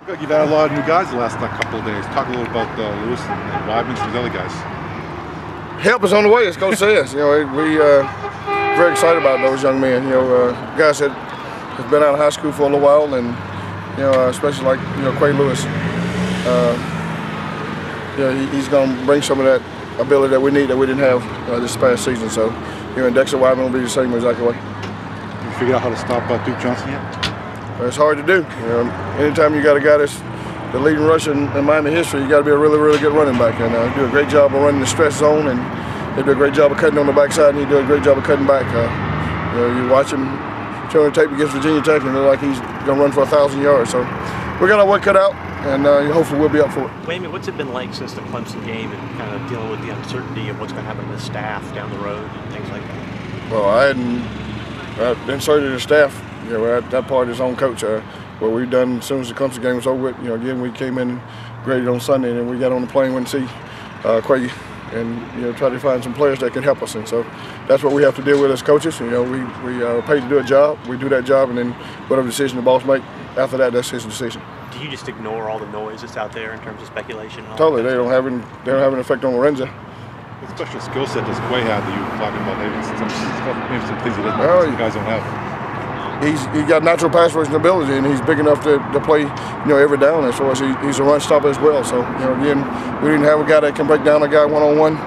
You've had a lot of new guys the last couple of days. Talk a little about Lewis and Weidman and some of the other guys. Help is on the way, as Coach says. We very excited about those young men. Guys that have been out of high school for a little while, and especially like Quay Lewis. He's going to bring some of that ability that we need that we didn't have this past season. So, and Dexter Weidman will be the same exactly way. You figured out how to stop Duke Johnson yet? It's hard to do. Anytime you got a guy that's the leading rusher in Miami history, you got to be a really, really good running back. And do a great job of running the stretch zone, and they do a great job of cutting on the backside, and he do a great job of cutting back. You watch him showing the tape against Virginia Tech, and it look like he's going to run for 1,000 yards. So we got our work cut out, and hopefully we'll be up for it. Wayman, what's it been like since the Clemson game and kind of dealing with the uncertainty of what's going to happen to the staff down the road and things like that? Well, I hadn't inserted the staff. That part is on coach. What we've done as soon as the Clemson game was over with, again, we came in graded on Sunday, and we got on the plane went to see Quay and try to find some players that can help us. And so that's what we have to deal with as coaches. We are paid to do a job. We do that job, and then whatever decision the boss make after that, that's his decision. Do you just ignore all the noise that's out there in terms of speculation? And all totally. They don't have an effect on Lorenzo. What special skill set does Quay have that you were talking about? Maybe some things he doesn't have, some guys don't have. He's got natural pass rushing ability, and he's big enough to play every down as far as he's a run stopper as well. So again, we didn't have a guy that can break down a guy one-on-one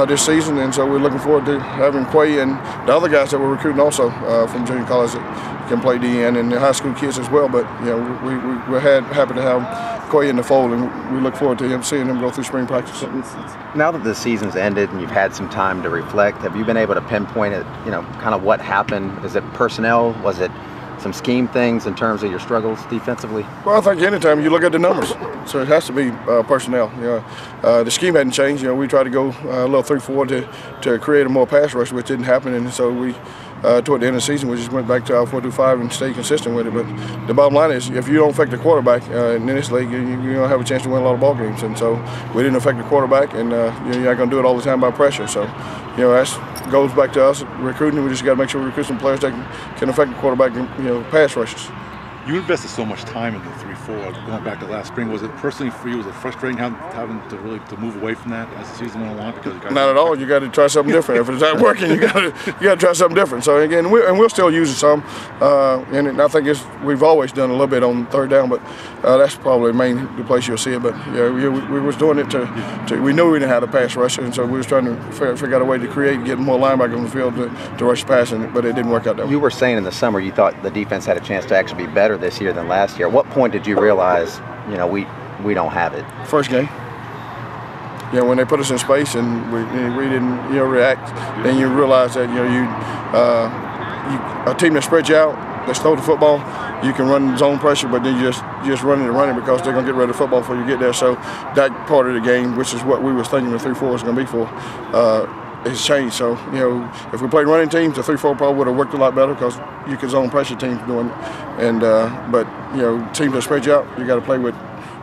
this season, and so we're looking forward to having Quay and the other guys that we're recruiting also from junior college that can play DN, and the high school kids as well. But we're happy to have Quay in the fold, and we look forward to seeing him go through spring practice. Now that the season's ended and you've had some time to reflect, have you been able to pinpoint it, kind of what happened? Is it personnel? Was it some scheme things in terms of your struggles defensively? Well, I think anytime you look at the numbers, so it has to be personnel. The scheme hadn't changed. We tried to go a little 3-4 to create a more pass rush, which didn't happen, and so we toward the end of the season we just went back to our 4-2-5 and stayed consistent with it. But the bottom line is, if you don't affect the quarterback in this league, you're going to have a chance to win a lot of ball games. And so we didn't affect the quarterback, and you're not going to do it all the time by pressure. So that goes back to us recruiting. We just got to make sure we recruit some players that can affect the quarterback and pass rushes. You invested so much time in the 3-4 going back to last spring. Was it personally for you? Was it frustrating having to move away from that as the season went along? Because not at all. You got to try something different. If it's not working, you got to try something different. So again, we'll still use it some, and I think we've always done a little bit on third down, but that's probably the place you'll see it. But we was doing it we knew we didn't have a pass rusher, and so we was trying to figure out a way to create and get more linebackers on the field to rush the pass, but it didn't work out that way. You were saying in the summer you thought the defense had a chance to actually be better this year than last year. At what point did you realize, we don't have it? First game. When they put us in space and we didn't react, then you realize that a team that spreads you out, they throw the football, you can run zone pressure, but then you just running because they're gonna get rid of the football before you get there. So that part of the game, which is what we was thinking the 3-4 was gonna be for, it's changed. So if we played running teams, the 3-4 probably would have worked a lot better because you could zone pressure teams doing it. And but teams that spread you out, you got to play with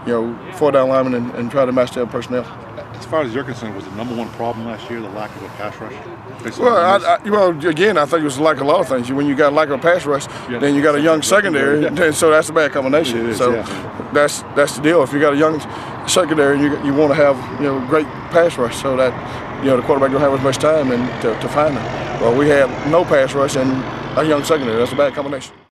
4-down linemen and try to match their personnel. As far as you're concerned, was the #1 problem last year the lack of a pass rush? Well, again, I think it was like a lot of things. When you got lack of a pass rush, then you got a young secondary, and so that's a bad combination. That's the deal. If you got a young secondary, you want to have great pass rush so that the quarterback don't have as much time to find them. Well, we had no pass rush and a young secondary. That's a bad combination.